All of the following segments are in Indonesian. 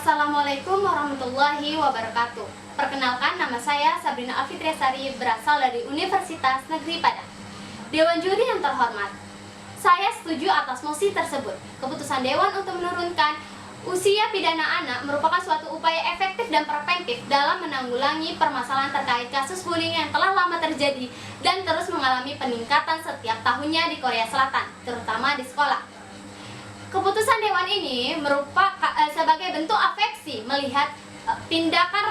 Assalamualaikum warahmatullahi wabarakatuh. Perkenalkan, nama saya Sabrina Alfitriasari, berasal dari Universitas Negeri Padang. Dewan juri yang terhormat, saya setuju atas mosi tersebut. Keputusan Dewan untuk menurunkan usia pidana anak merupakan suatu upaya efektif dan preventif dalam menanggulangi permasalahan terkait kasus bullying yang telah lama terjadi dan terus mengalami peningkatan setiap tahunnya di Korea Selatan, terutama di sekolah. Keputusan Dewan ini merupakan sebagai bentuk afeksi melihat tindakan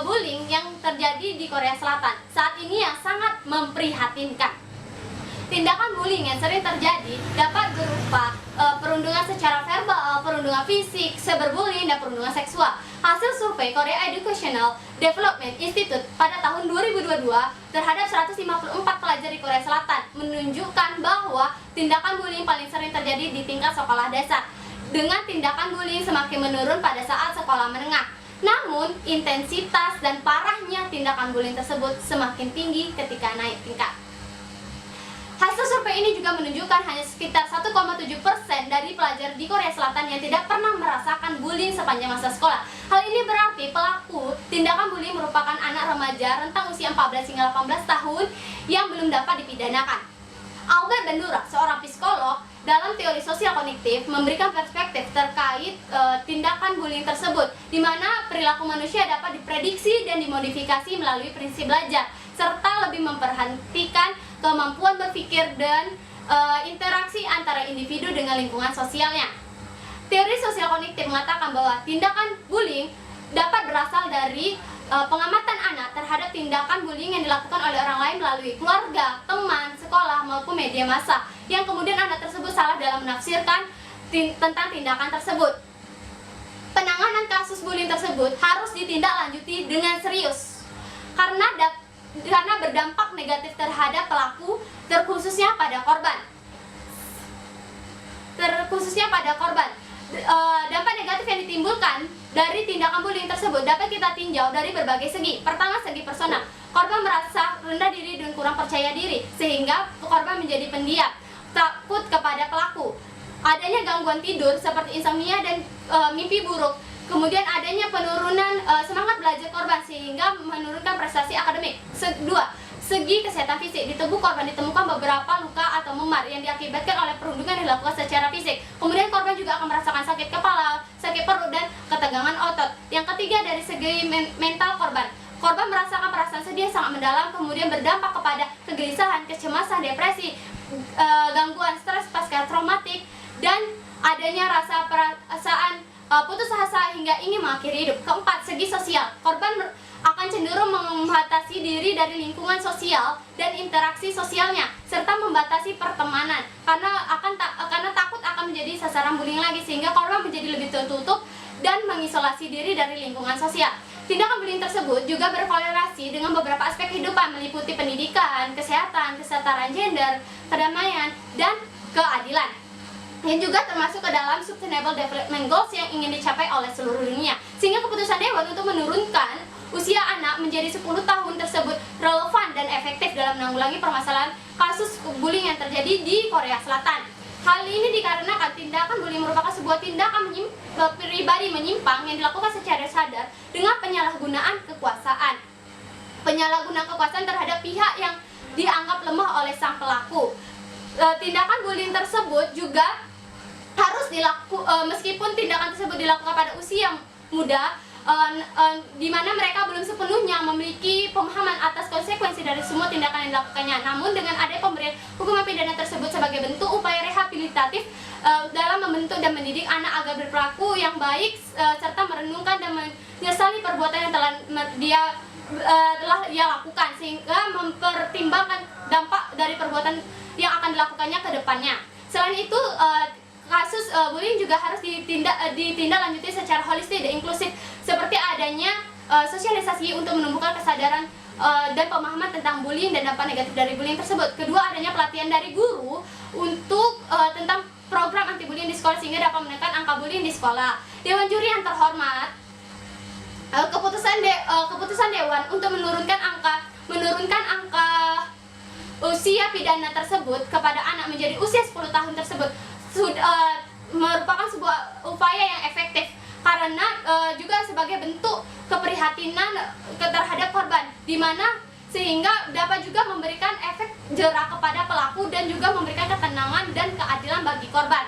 bullying yang terjadi di Korea Selatan saat ini yang sangat memprihatinkan. Tindakan bullying yang sering terjadi dapat berupa perundungan secara verbal, perundungan fisik, cyberbullying, dan perundungan seksual. Hasil survei Korea Educational Development Institute pada tahun 2022 terhadap 154 pelajar di Korea Selatan menunjukkan bahwa tindakan bullying paling sering terjadi di tingkat sekolah dasar, dengan tindakan bullying semakin menurun pada saat sekolah menengah. Namun, intensitas dan parahnya tindakan bullying tersebut semakin tinggi ketika naik tingkat. Hasil survei ini juga menunjukkan hanya sekitar 1,7% dari pelajar di Korea Selatan yang tidak pernah merasakan bullying sepanjang masa sekolah. Hal ini berarti pelaku tindakan bullying merupakan anak remaja rentang usia 14 hingga 18 tahun yang belum dapat dipidanakan. Albert Bandura, seorang psikolog, dalam teori sosial kognitif memberikan perspektif terkait tindakan bullying tersebut, di mana perilaku manusia dapat diprediksi dan dimodifikasi melalui prinsip belajar, serta lebih memperhatikan kemampuan berpikir dan interaksi antara individu dengan lingkungan sosialnya. Teori sosial kognitif mengatakan bahwa tindakan bullying dapat berasal dari pengamatan anak terhadap tindakan bullying yang dilakukan oleh orang lain melalui keluarga, teman, sekolah, maupun media massa, yang kemudian anak tersebut salah dalam menafsirkan tentang tindakan tersebut. Penanganan kasus bullying tersebut harus ditindaklanjuti dengan serius karena berdampak negatif terhadap pelaku, terkhususnya pada korban. Dampak negatif yang ditimbulkan dari tindakan bullying tersebut dapat kita tinjau dari berbagai segi. Pertama, segi personal. Korban merasa rendah diri dan kurang percaya diri, sehingga korban menjadi pendiam, takut kepada pelaku. Adanya gangguan tidur seperti insomnia dan mimpi buruk. Kemudian adanya penurunan semangat belajar korban sehingga menurunkan prestasi akademik. Kedua, segi kesehatan fisik. Di tubuh korban ditemukan beberapa luka atau memar yang diakibatkan oleh perundungan yang dilakukan secara fisik. Kemudian korban juga akan merasakan sakit kepala, sakit perut, dan ketegangan otot. Yang ketiga, dari segi mental korban. Korban merasakan perasaan sedih sangat mendalam, kemudian berdampak kepada kegelisahan, kecemasan, depresi, gangguan stres pasca traumatik, dan adanya perasaan putus asa hingga ingin mengakhiri hidup. Keempat, segi sosial. Korban akan cenderung membatasi diri dari lingkungan sosial dan interaksi sosialnya, serta membatasi pertemanan karena takut akan menjadi sasaran bullying lagi, sehingga korban menjadi lebih tertutup dan mengisolasi diri dari lingkungan sosial. Tindakan bullying tersebut juga berkorelasi dengan beberapa aspek kehidupan, meliputi pendidikan, kesehatan, kesetaraan gender, kedamaian, dan keadilan, yang juga termasuk ke dalam Sustainable Development Goals yang ingin dicapai oleh seluruh dunia. Sehingga keputusan Dewan untuk menurunkan usia anak menjadi 10 tahun tersebut relevan dan efektif dalam menanggulangi permasalahan kasus bullying yang terjadi di Korea Selatan. Hal ini dikarenakan tindakan bullying merupakan sebuah tindakan pribadi menyimpang yang dilakukan secara sadar dengan penyalahgunaan kekuasaan. Penyalahgunaan kekuasaan terhadap pihak yang dianggap lemah oleh sang pelaku. Tindakan bullying tersebut juga harus meskipun tindakan tersebut dilakukan pada usia muda, di mana mereka belum sepenuhnya memiliki pemahaman atas konsekuensi dari semua tindakan yang dilakukannya. Namun dengan adanya pemberian hukuman pidana tersebut sebagai bentuk upaya rehabilitatif dalam membentuk dan mendidik anak agar berperilaku yang baik, serta merenungkan dan menyesali perbuatan yang telah dia lakukan, sehingga mempertimbangkan dampak dari perbuatan yang akan dilakukannya ke depannya. Selain itu, kasus bullying juga harus ditindaklanjuti secara holistik dan inklusif, seperti adanya sosialisasi untuk menumbuhkan kesadaran dan pemahaman tentang bullying dan dampak negatif dari bullying tersebut. Kedua, adanya pelatihan dari guru untuk tentang program anti bullying di sekolah sehingga dapat menekan angka bullying di sekolah. Dewan juri yang terhormat, keputusan Dewan untuk menurunkan angka usia pidana tersebut kepada anak menjadi usia 10 tahun tersebut merupakan sebuah upaya yang efektif karena sebagai bentuk keprihatinan terhadap korban, di mana sehingga dapat juga memberikan efek jera kepada pelaku dan juga memberikan ketenangan dan keadilan bagi korban.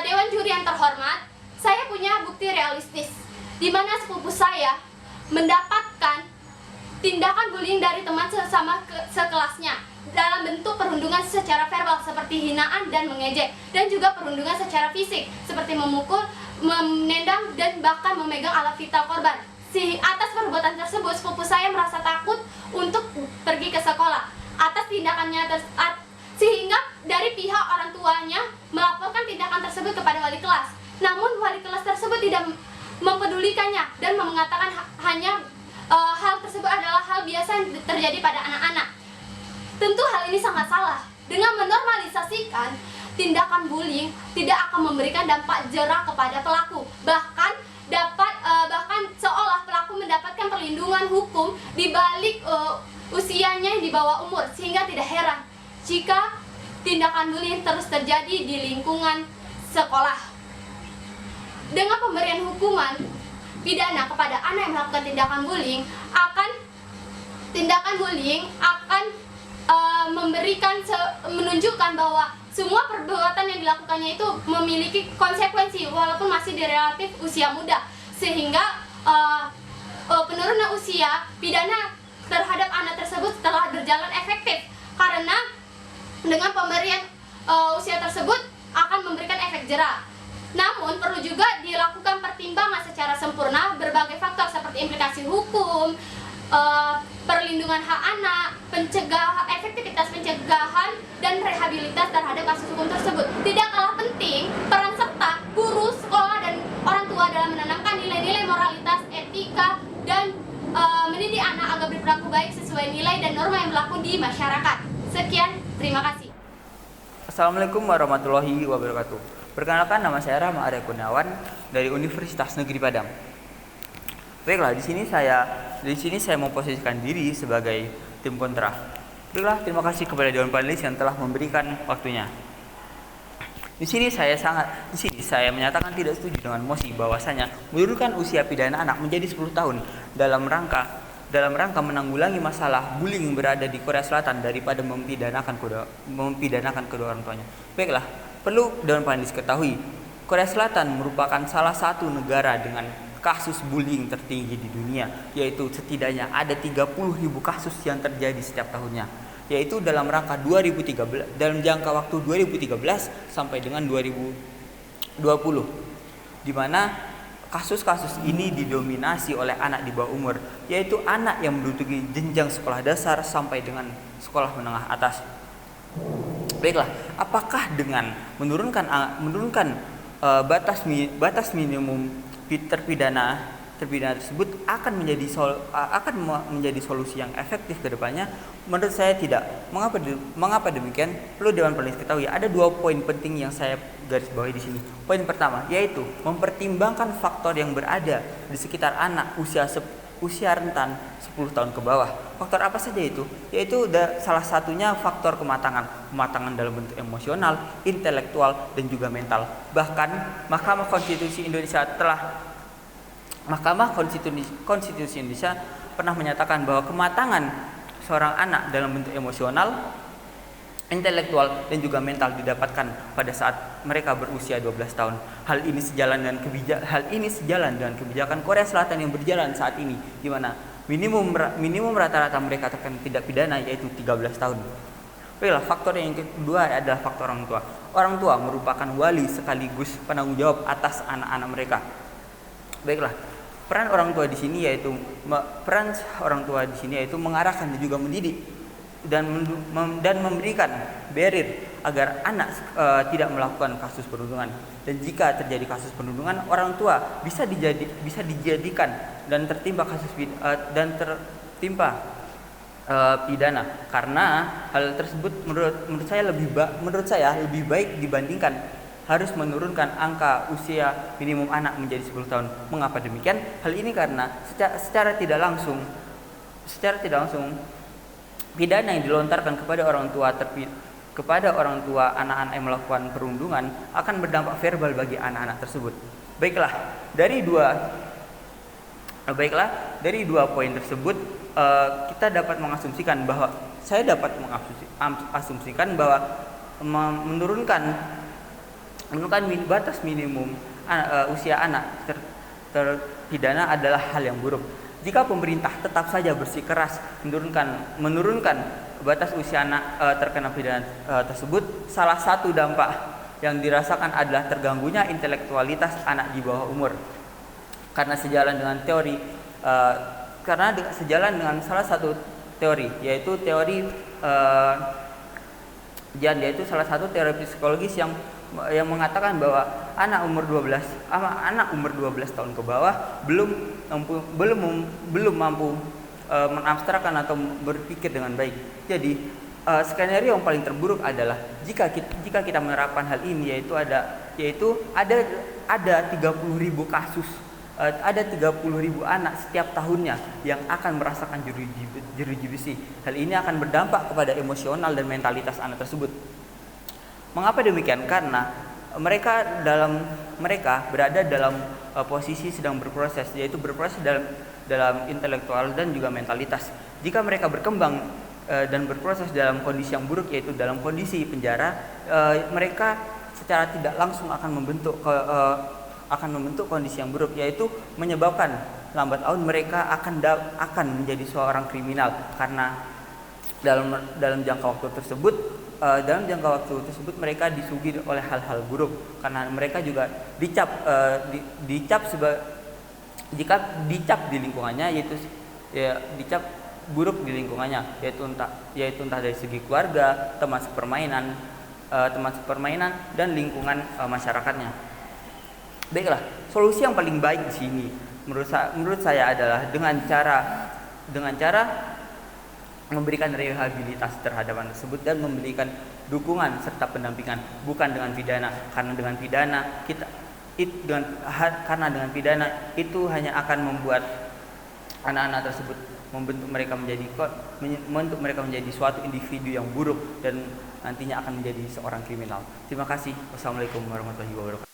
Dewan juri yang terhormat, saya punya bukti realistis di mana sepupu saya mendapatkan tindakan bullying dari teman sesama sekelasnya dalam bentuk perundungan secara verbal seperti hinaan dan mengejek, dan juga perundungan secara fisik seperti memukul, menendang, dan bahkan memegang alat vital korban. Atas perbuatan tersebut, sepupu saya merasa takut untuk pergi ke sekolah atas tindakannya sehingga dari pihak orang tuanya melaporkan tindakan tersebut kepada wali kelas. Namun wali kelas tersebut tidak mempedulikannya dan mengatakan hanya hal tersebut adalah hal biasa yang terjadi pada anak-anak. Tentu hal ini sangat salah. Dengan menormalisasikan tindakan bullying tidak akan memberikan dampak jera kepada pelaku, bahkan seolah pelaku mendapatkan perlindungan hukum di balik usianya yang di bawah umur, sehingga tidak heran jika tindakan bullying terus terjadi di lingkungan sekolah. Dengan pemberian hukuman pidana kepada anak yang melakukan tindakan bullying akan menunjukkan bahwa semua perbuatan yang dilakukannya itu memiliki konsekuensi walaupun masih di relatif usia muda, sehingga penurunan usia pidana terhadap anak tersebut telah berjalan efektif, karena dengan pemberian usia tersebut akan memberikan efek jera. Namun perlu juga dilakukan pertimbangan secara sempurna berbagai faktor seperti implikasi hukum, perlindungan hak anak, efektivitas pencegahan dan rehabilitas terhadap kasus hukum tersebut. Tidak kalah penting peran serta guru, sekolah, dan orang tua dalam menanamkan nilai-nilai moralitas, etika, dan mendidik anak agar berperilaku baik sesuai nilai dan norma yang berlaku di masyarakat. Sekian, terima kasih. Assalamualaikum warahmatullahi wabarakatuh. Perkenalkan, nama saya Rama Arya Kurniawan dari Universitas Negeri Padang. Baiklah, di sini saya memposisikan diri sebagai tim kontra. Baiklah, terima kasih kepada dewan panelis yang telah memberikan waktunya. Di sini saya menyatakan tidak setuju dengan mosi bahwasanya menurunkan usia pidana anak menjadi 10 tahun dalam rangka menanggulangi masalah bullying yang berada di Korea Selatan daripada mempidanakan kedua orang tuanya. Baiklah, perlu dewan panelis ketahui, Korea Selatan merupakan salah satu negara dengan kasus bullying tertinggi di dunia, yaitu setidaknya ada 30.000 kasus yang terjadi setiap tahunnya, yaitu dalam jangka waktu 2013 sampai dengan 2020, di mana kasus-kasus ini didominasi oleh anak di bawah umur, yaitu anak yang menduduki jenjang sekolah dasar sampai dengan sekolah menengah atas. Baiklah, apakah dengan menurunkan batas minimum terpidana tersebut akan menjadi solusi yang efektif ke depannya? Menurut saya tidak. Mengapa demikian? Perlu dewan panelis ketahui, ada 2 poin penting yang saya garis bawahi di sini. Poin pertama yaitu mempertimbangkan faktor yang berada di sekitar anak usia rentan 10 tahun ke bawah. Faktor apa saja itu? Yaitu salah satunya faktor kematangan dalam bentuk emosional, intelektual, dan juga mental. Bahkan Mahkamah Konstitusi Indonesia pernah menyatakan bahwa kematangan seorang anak dalam bentuk emosional, intelektual, dan juga mental didapatkan pada saat mereka berusia 12 tahun. Hal ini sejalan dengan kebijakan Korea Selatan yang berjalan saat ini, di mana minimum rata-rata mereka terkena tindak pidana yaitu 13 tahun. Baiklah, faktor yang kedua adalah faktor orang tua. Orang tua merupakan wali sekaligus penanggung jawab atas anak-anak mereka. Baiklah, peran orang tua di sini yaitu mengarahkan dan juga mendidik dan memberikan barrier agar anak tidak melakukan kasus perundungan. Dan jika terjadi kasus perundungan, orang tua bisa dijadikan dan tertimpa pidana, karena hal tersebut menurut saya lebih baik dibandingkan harus menurunkan angka usia minimum anak menjadi 10 tahun. Mengapa demikian? Hal ini karena secara tidak langsung pidana yang dilontarkan kepada orang tua anak-anak yang melakukan perundungan akan berdampak verbal bagi anak-anak tersebut. Baiklah, dari dua poin tersebut kita dapat mengasumsikan bahwa menurunkan batas minimum usia anak terpidana adalah hal yang buruk. Jika pemerintah tetap saja bersikeras menurunkan batas usia anak terkena pidana tersebut, salah satu dampak yang dirasakan adalah terganggunya intelektualitas anak di bawah umur. Karena sejalan dengan salah satu teori, yaitu salah satu teori psikologis yang mengatakan bahwa anak umur 12 tahun ke bawah belum mampu mengabstrakkan atau berpikir dengan baik. Jadi skenario yang paling terburuk adalah jika kita menerapkan hal ini, yaitu ada 30.000 kasus, ada 30.000 anak setiap tahunnya yang akan merasakan jeruji besi. Hal ini akan berdampak kepada emosional dan mentalitas anak tersebut. Mengapa demikian? Karena mereka berada dalam posisi sedang berproses, yaitu berproses dalam intelektual dan juga mentalitas. Jika mereka berkembang dan berproses dalam kondisi yang buruk, yaitu dalam kondisi penjara, mereka secara tidak langsung akan membentuk kondisi yang buruk, yaitu menyebabkan lambat laun mereka akan menjadi seorang kriminal, karena dalam jangka waktu tersebut mereka disuguhi oleh hal-hal buruk, karena mereka juga jika dicap di lingkungannya, dicap buruk di lingkungannya, yaitu entah dari segi keluarga, teman sepermainan dan lingkungan masyarakatnya. Baiklah, solusi yang paling baik di sini menurut saya adalah dengan cara memberikan rehabilitasi terhadap anak tersebut dan memberikan dukungan serta pendampingan, bukan dengan pidana. Karena dengan pidana itu hanya akan membuat anak-anak tersebut membentuk mereka menjadi suatu individu yang buruk dan nantinya akan menjadi seorang kriminal. Terima kasih. Wassalamualaikum warahmatullahi wabarakatuh.